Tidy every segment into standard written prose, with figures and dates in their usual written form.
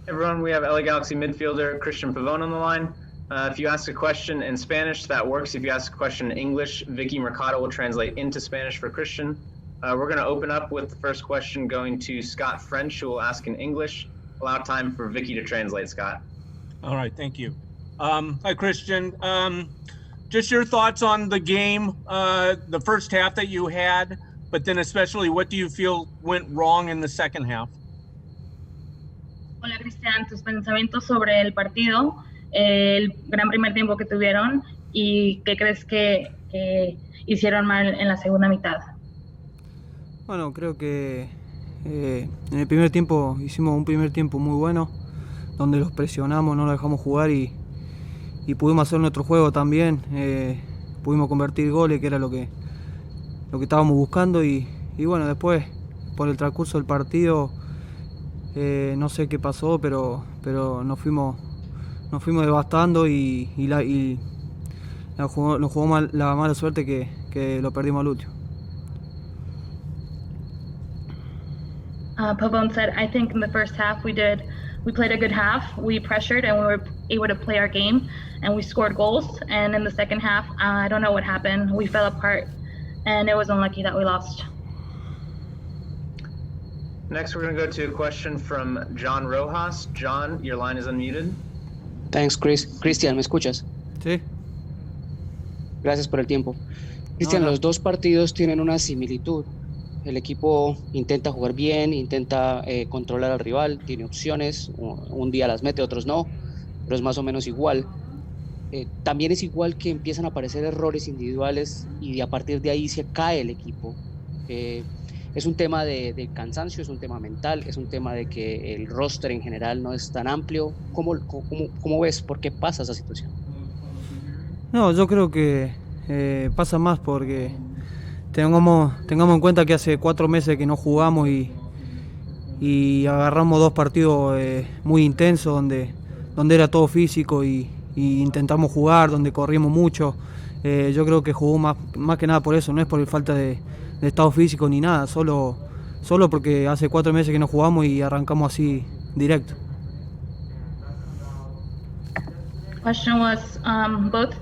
Everyone, we have LA Galaxy midfielder Christian Pavone on the line. If you ask a question in Spanish, that works. If you ask a question in English, Vicky Mercado will translate into Spanish for Christian. We're going to open up with the first question going to Scott French, who will ask in English. Allow time for Vicky to translate, Scott. All right, thank you. Hi, Christian. Just your thoughts on the game, the first half that you had, but then especially what do you feel went wrong in the second half? Hola, Cristian, tus pensamientos sobre el partido, el gran primer tiempo que tuvieron y qué crees que hicieron mal en la segunda mitad. Bueno, creo que en el primer tiempo hicimos un primer tiempo muy bueno, donde los presionamos, no los dejamos jugar y pudimos hacer nuestro juego también. Pudimos convertir goles, que era lo que estábamos buscando y bueno, después por el transcurso del partido no sé qué pasó, pero nos fuimos devastando y nos jugó mal, la mala suerte que lo perdimos al último. Pavone said, I think in the first half we played a good half, we pressured and we were able to play our game and we scored goals, and in the second half, I don't know what happened, we fell apart and it was unlucky that we lost. Next, we're going to go to a question from John Rojas. John, your line is unmuted. Thanks, Chris. Cristian, ¿me escuchas? Sí. Gracias por el tiempo. Cristian, los dos partidos tienen una similitud. El equipo intenta jugar bien, intenta controlar al rival, tiene opciones, un día las mete, otros no, pero es más o menos igual. También es igual que empiezan a aparecer errores individuales y a partir de ahí se cae el equipo. Es un tema de cansancio, es un tema mental, es un tema de que el roster en general no es tan amplio. ¿Cómo ves? ¿Por qué pasa esa situación? No, yo creo que pasa más porque tengamos en cuenta que hace 4 meses que no jugamos y agarramos 2 partidos muy intensos donde era todo físico y intentamos jugar, donde corrimos mucho. Yo creo que jugó más que nada por eso, no es por falta de estado físico ni nada, solo porque hace 4 meses que no jugamos y arrancamos así directo. Question was, both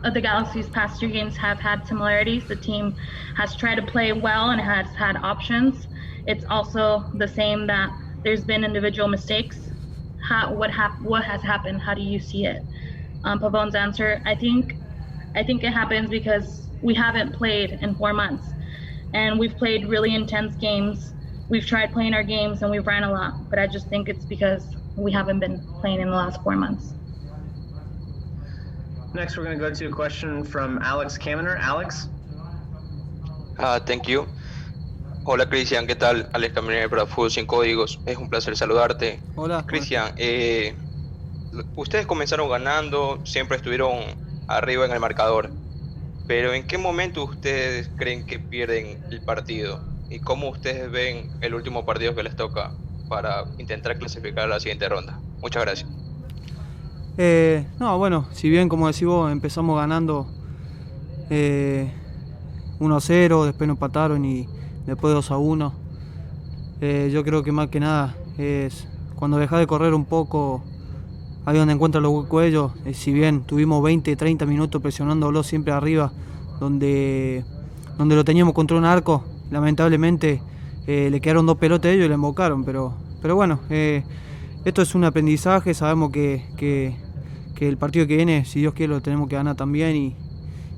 of the Galaxy's past 2 games have had similarities. The team has tried to play well and has had options. It's also the same that there's been individual mistakes. What has happened? How do you see it? Pavone's answer, I think it happens because we haven't played in 4 months. And we've played really intense games. We've tried playing our games and we've ran a lot, but I just think it's because we haven't been playing in the last 4 months. Next, we're going to go to a question from Alex Kamener. Alex? Thank you. Hola, Cristian, ¿qué tal? Alex Kamener para Fútbol Sin Códigos. Es un placer saludarte. Hola. Cristian, ustedes comenzaron ganando, siempre estuvieron arriba en el marcador. Pero ¿en qué momento ustedes creen que pierden el partido? ¿Y cómo ustedes ven el último partido que les toca para intentar clasificar a la siguiente ronda? Muchas gracias. No, bueno, si bien como decís vos empezamos ganando 1-0, después nos empataron y después 2-1. Yo creo que más que nada es cuando dejás de correr un poco, ahí donde encuentran los cuellos. Si bien tuvimos 20-30 minutos presionándolo siempre arriba, donde lo teníamos contra un arco, lamentablemente le quedaron 2 pelotas a ellos y le embocaron, pero bueno, esto es un aprendizaje, sabemos que el partido que viene, si Dios quiere, lo tenemos que ganar también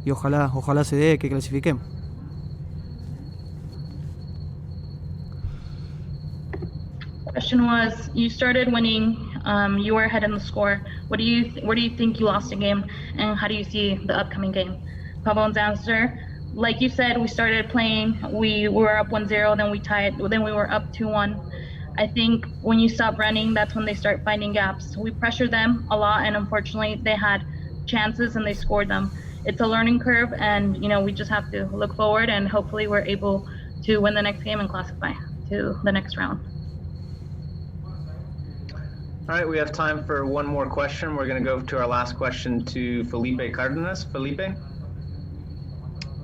y ojalá se dé que clasifiquemos. Question was, you started winning, you were ahead in the score. Where do you think you lost the game, and how do you see the upcoming game? Pavone's answer, like you said, we started playing, we were up 1-0, then we tied, then we were up 2-1. I think when you stop running, that's when they start finding gaps. We pressured them a lot, and unfortunately, they had chances and they scored them. It's a learning curve, and we just have to look forward, and hopefully we're able to win the next game and classify to the next round. All right, we have time for one more question. We're going to go to our last question to Felipe Cárdenas. Felipe?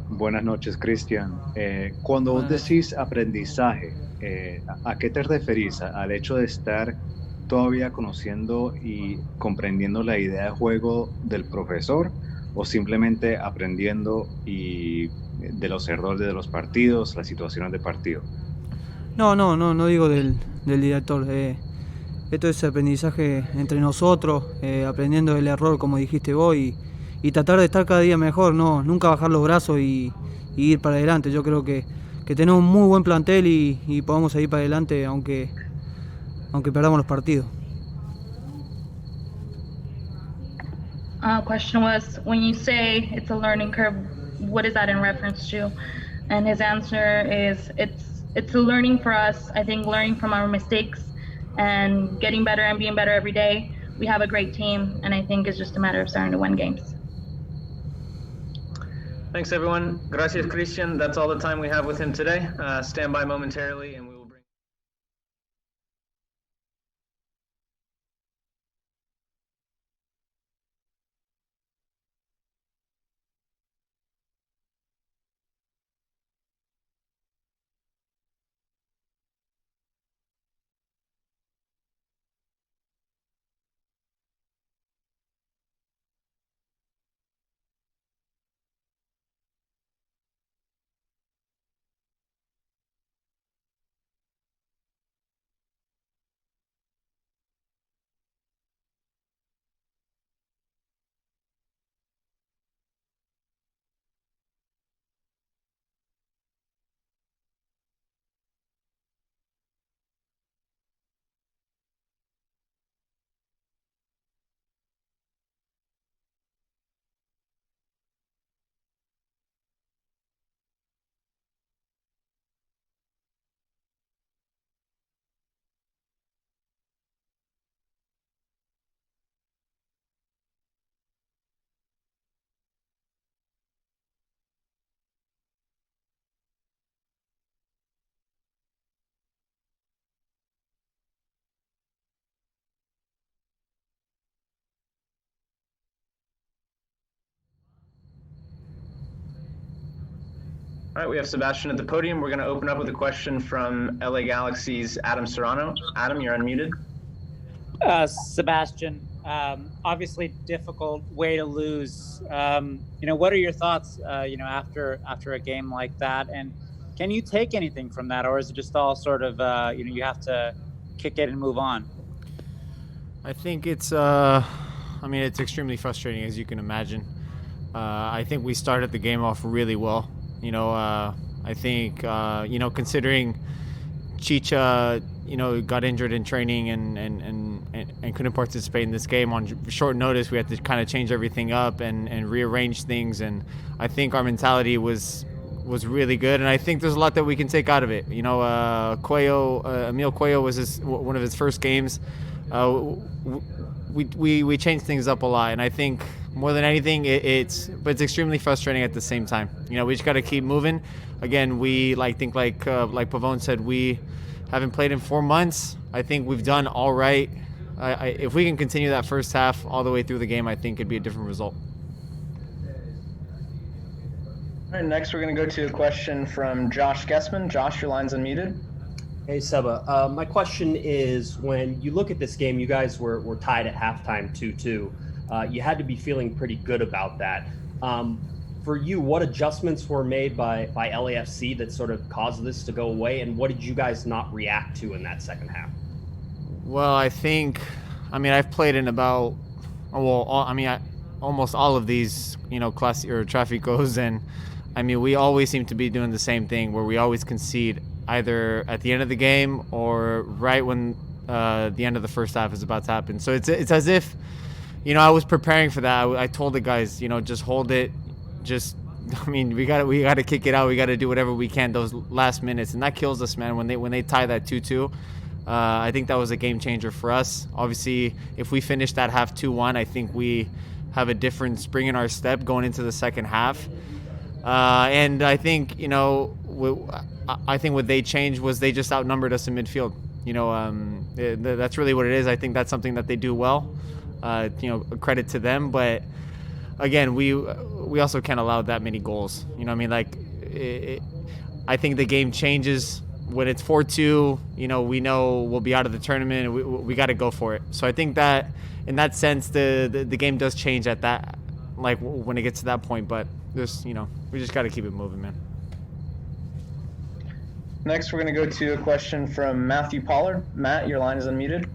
Buenas noches, Cristian. Cuando vos decís aprendizaje, ¿a qué te referís? ¿Al hecho de estar todavía conociendo y comprendiendo la idea de juego del profesor o simplemente aprendiendo y de los errores de los partidos, las situaciones de partido? No digo del director. Esto es aprendizaje entre nosotros, aprendiendo del error, como dijiste vos, y tratar de estar cada día mejor, nunca bajar los brazos y ir para adelante. Yo creo que tenemos un muy buen plantel y podemos seguir para adelante aunque perdamos los partidos. Question was, when you say it's a learning curve, what is that in reference to? And his answer is, it's a learning for us. I think learning from our mistakes and getting better and being better every day. We have a great team, and I think it's just a matter of starting to win games. Thanks, everyone. Gracias, Christian. That's all the time we have with him today. Stand by momentarily, and we will bring... All right, we have Sebastian at the podium. We're going to open up with a question from LA Galaxy's Adam Serrano. Adam, you're unmuted. Sebastian, obviously difficult way to lose. What are your thoughts, after a game like that? And can you take anything from that, or is it just all sort of, you have to kick it and move on? I think it's extremely frustrating, as you can imagine. I think we started the game off really well. I think, considering Chicha, got injured in training and couldn't participate in this game on short notice, we had to kind of change everything up and rearrange things. And I think our mentality was really good. And I think there's a lot that we can take out of it. Emil Cuello was one of his first games. We changed things up a lot. And I think more than anything, it's extremely frustrating at the same time. We just got to keep moving. Again, like Pavone said, we haven't played in 4 months. I think we've done all right. If we can continue that first half all the way through the game, I think it'd be a different result. All right, next we're going to go to a question from Josh Gessman. Josh, your line's unmuted. Hey, Seba. My question is, when you look at this game, you guys were tied at halftime 2-2. You had to be feeling pretty good about that. For you, what adjustments were made by LAFC that sort of caused this to go away, and what did you guys not react to in that second half? Well, I've played in almost all of these, class or Traficos, and we always seem to be doing the same thing, where we always concede either at the end of the game or right when the end of the first half is about to happen. So it's as if, I was preparing for that. I told the guys, just hold it. We got to kick it out. We got to do whatever we can those last minutes, and that kills us, man. When they tie that 2-2, I think that was a game changer for us. Obviously, if we finish that half 2-1, I think we have a different spring in our step going into the second half. And I think what they changed was they just outnumbered us in midfield. That's really what it is. I think that's something that they do well. Credit to them, but again, we also can't allow that many goals. I think the game changes when it's 4-2, we know we'll be out of the tournament, and we got to go for it. So I think that in that sense, the game does change at that, like when it gets to that point. But just we just got to keep it moving, man. Next, we're going to go to a question from Matthew Pollard. Matt, your line is unmuted.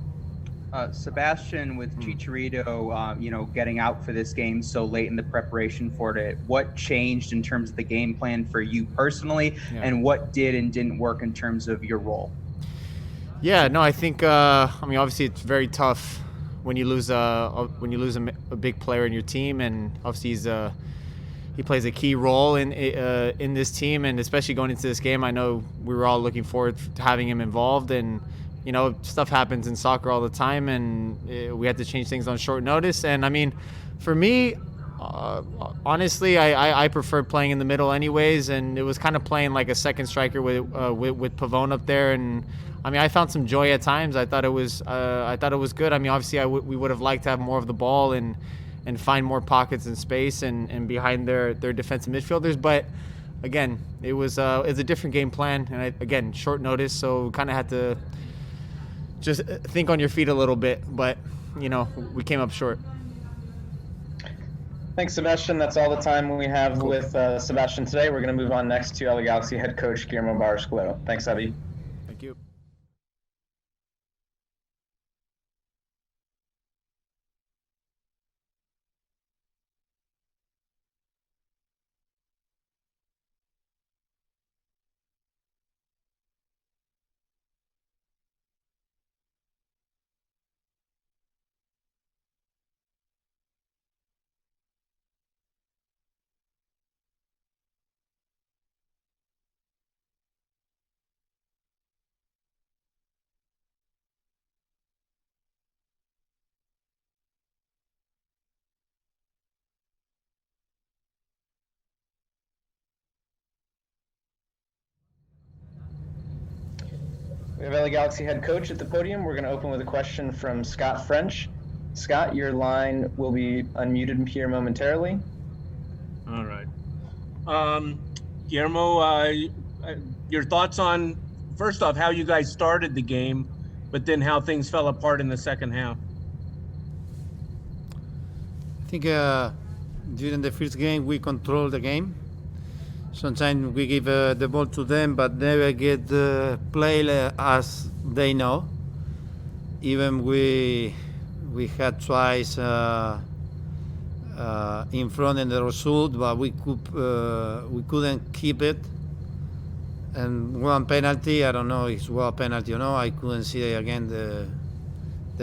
Sebastian, with Chicharito, getting out for this game so late in the preparation for it, what changed in terms of the game plan for you personally, and what did and didn't work in terms of your role? Yeah, no, I think obviously it's very tough when you lose a big player in your team, and obviously he plays a key role in this team, and especially going into this game, I know we were all looking forward to having him involved, and stuff happens in soccer all the time, and we had to change things on short notice. And I mean, for me, honestly, I prefer playing in the middle anyways, and it was kind of playing like a second striker with Pavone up there, and I mean, I found some joy at times. I thought it was good. I mean, obviously, we would have liked to have more of the ball and find more pockets and space and behind their defensive midfielders, but again, it's a different game plan, and again, short notice, so kind of had to just think on your feet a little bit, but we came up short. Thanks, Sebastian. That's all the time we have with Sebastian today. We're going to move on next to LA Galaxy head coach Guillermo Barros-Scalero. Thanks, Abby. Thank you. We have LA Galaxy head coach at the podium. We're going to open with a question from Scott French. Scott, your line will be unmuted here momentarily. All right. Guillermo, your thoughts on, first off, how you guys started the game, but then how things fell apart in the second half? I think during the first game we controlled the game. Sometimes we give the ball to them, but never get the play as they know. Even we had twice in front in the result, but we couldn't keep it. And one penalty, I don't know if it was a penalty or no. I couldn't see again the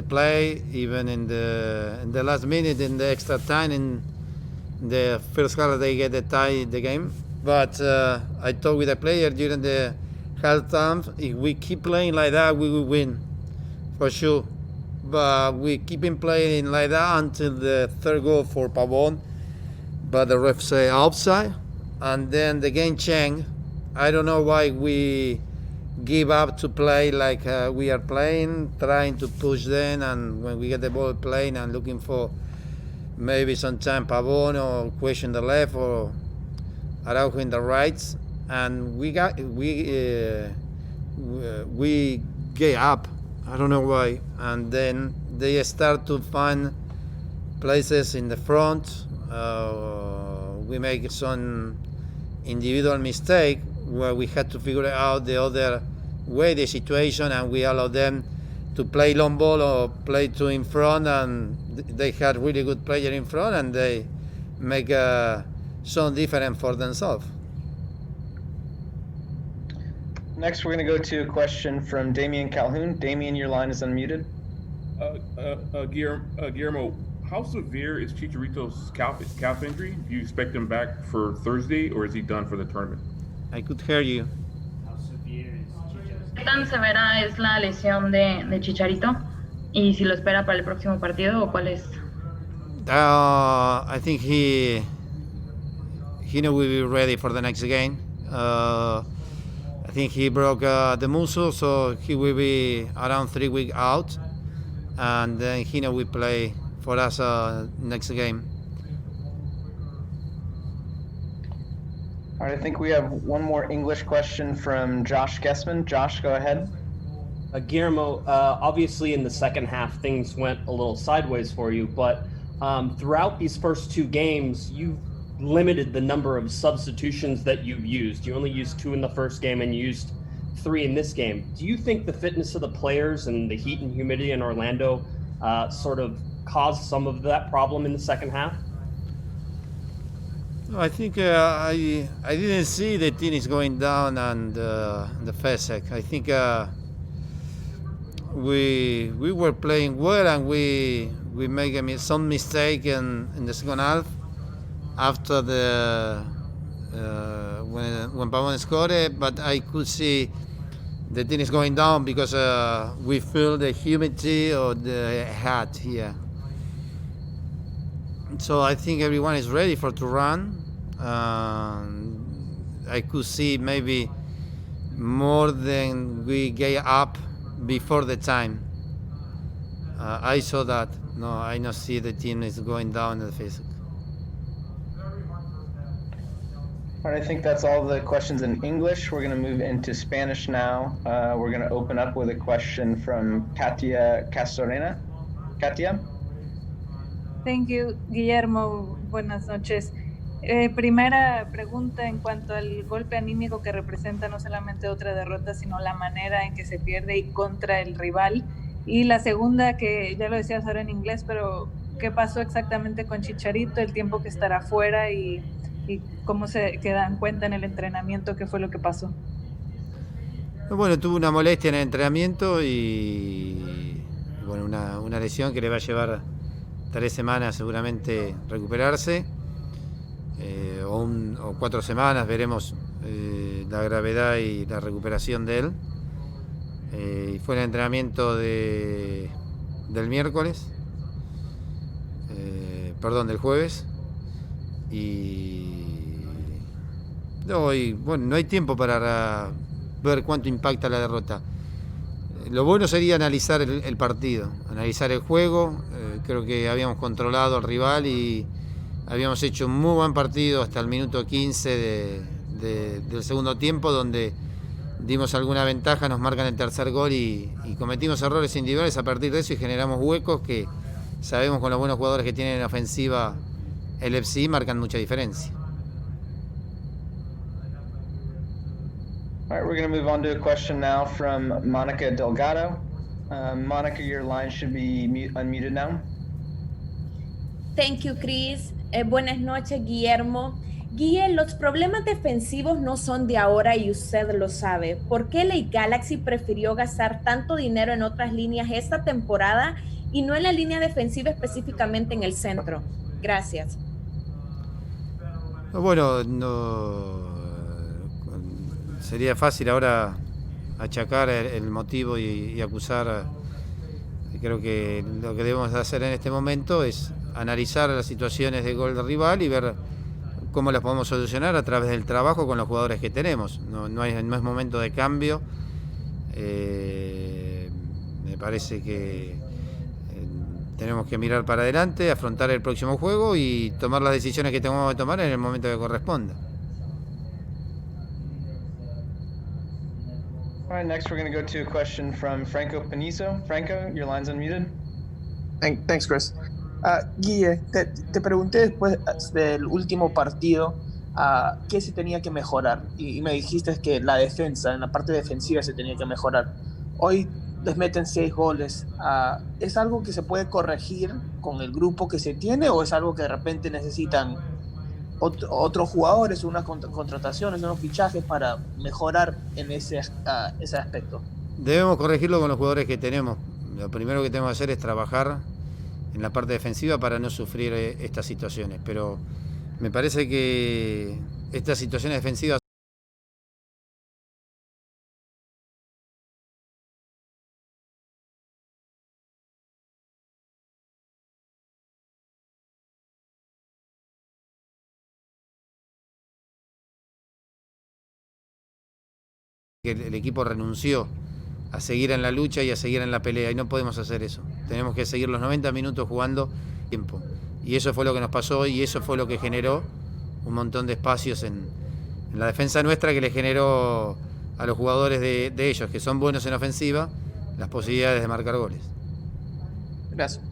play. Even in the last minute, in the extra time, in the first half, they get the tie the game. But I talked with the player during the half time. If we keep playing like that, we will win for sure. But we keep playing like that until the third goal for Pavón. But the ref say outside, and then the game changed. I don't know why we give up to play like we are playing, trying to push them, and when we get the ball playing and looking for maybe sometime Pavón or question the left or Araujo in the right, and we gave up. I don't know why. And then they start to find places in the front. We make some individual mistake where we had to figure out the other way the situation, and we allow them to play long ball or play two in front, and they had really good player in front, and they make some different for themselves. Next, we're going to go to a question from Damian Calhoun. Damian, your line is unmuted. Guillermo, how severe is Chicharito's calf injury? Do you expect him back for Thursday, or is he done for the tournament? I could hear you. ¿Qué tan severa es la lesión de Chicharito? ¿Y si lo espera para el próximo partido o cuál es? I think he will be ready for the next game. I think he broke the muscle, so he will be around 3 weeks out, and then Hino will play for us next game. All All right, I think we have one more English question from Josh Gessman. Josh, go ahead. Guillermo, obviously in the second half, things went a little sideways for you, but throughout these first two games, you've limited the number of substitutions that you've used. You only used 2 in the first game and you used 3 in this game. Do you think the fitness of the players and the heat and humidity in Orlando sort of caused some of that problem in the second half? No, I think I didn't see the team is going down and the FESEC. I think we were playing well and we made some mistake in the second half after the when Pavon scored it, but I could see the team is going down because we feel the humidity of the hat here. So I think everyone is ready to run. I could see maybe more than we gave up before the time. I saw that. No, I don't see the team is going down in the physical. All right, I think that's all the questions in English. We're going to move into Spanish now. We're going to open up with a question from Katia Castorena. Katia? Thank you, Guillermo. Buenas noches. Primera pregunta en cuanto al golpe anímico que representa no solamente otra derrota, sino la manera en que se pierde y contra el rival. Y la segunda, que ya lo decías ahora en inglés, pero ¿qué pasó exactamente con Chicharito, el tiempo que estará fuera y cómo se dan cuenta en el entrenamiento qué fue lo que pasó? Bueno, tuvo una molestia en el entrenamiento y bueno, una lesión que le va a llevar 3 semanas seguramente recuperarse, o 4 semanas, veremos la gravedad y la recuperación de él. Y fue el entrenamiento del miércoles, del jueves, y bueno, no hay tiempo para ver cuánto impacta la derrota. Lo bueno sería analizar el partido, analizar el juego. Creo que habíamos controlado al rival y habíamos hecho un muy buen partido hasta el minuto 15 del segundo tiempo, donde dimos alguna ventaja, nos marcan el tercer gol y cometimos errores individuales a partir de eso y generamos huecos que sabemos con los buenos jugadores que tienen en ofensiva el LAFC marcan mucha diferencia. All right, we're going to move on to a question now from Monica Delgado. Monica, your line should be unmuted now. Thank you, Chris. Buenas noches, Guillermo. Guille, los problemas defensivos no son de ahora y usted lo sabe. ¿Por qué LA Galaxy prefirió gastar tanto dinero en otras líneas esta temporada y no en la línea defensiva específicamente en el centro? Gracias. Bueno, sería fácil ahora achacar el motivo y acusar. Creo que lo que debemos hacer en este momento es analizar las situaciones de gol del rival y ver cómo las podemos solucionar a través del trabajo con los jugadores que tenemos. No es momento de cambio. Me parece que tenemos que mirar para adelante, afrontar el próximo juego y tomar las decisiones que tengamos que tomar en el momento que corresponda. All right, next we're going to go to a question from Franco Panizo. Franco, your line's unmuted. Thanks, Chris. Guille, te pregunté después del último partido qué se tenía que mejorar y me dijiste que la defensa, en la parte defensiva se tenía que mejorar. Hoy les meten 6 goles. ¿Es algo que se puede corregir con el grupo que se tiene o es algo que de repente necesitan otros jugadores, unas contrataciones, unos fichajes para mejorar en ese aspecto? Debemos corregirlo con los jugadores que tenemos. Lo primero que tenemos que hacer es trabajar en la parte defensiva para no sufrir estas situaciones, pero me parece que estas situaciones defensivas que el equipo renunció a seguir en la lucha y a seguir en la pelea, y no podemos hacer eso. Tenemos que seguir los 90 minutos jugando tiempo. Y eso fue lo que nos pasó y eso fue lo que generó un montón de espacios en en la defensa nuestra que le generó a los jugadores de ellos, que son buenos en ofensiva, las posibilidades de marcar goles. Gracias.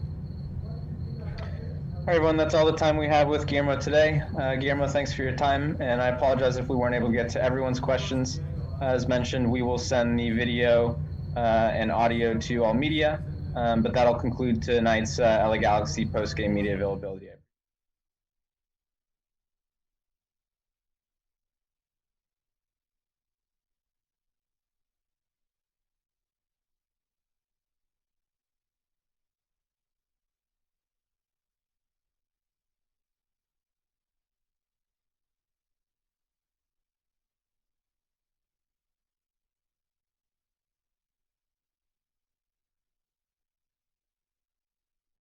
All right, everyone, that's all the time we have with Guillermo today. Guillermo, thanks for your time, and I apologize if we weren't able to get to everyone's questions. As mentioned, we will send the video and audio to all media, but that'll conclude tonight's LA Galaxy post-game media availability.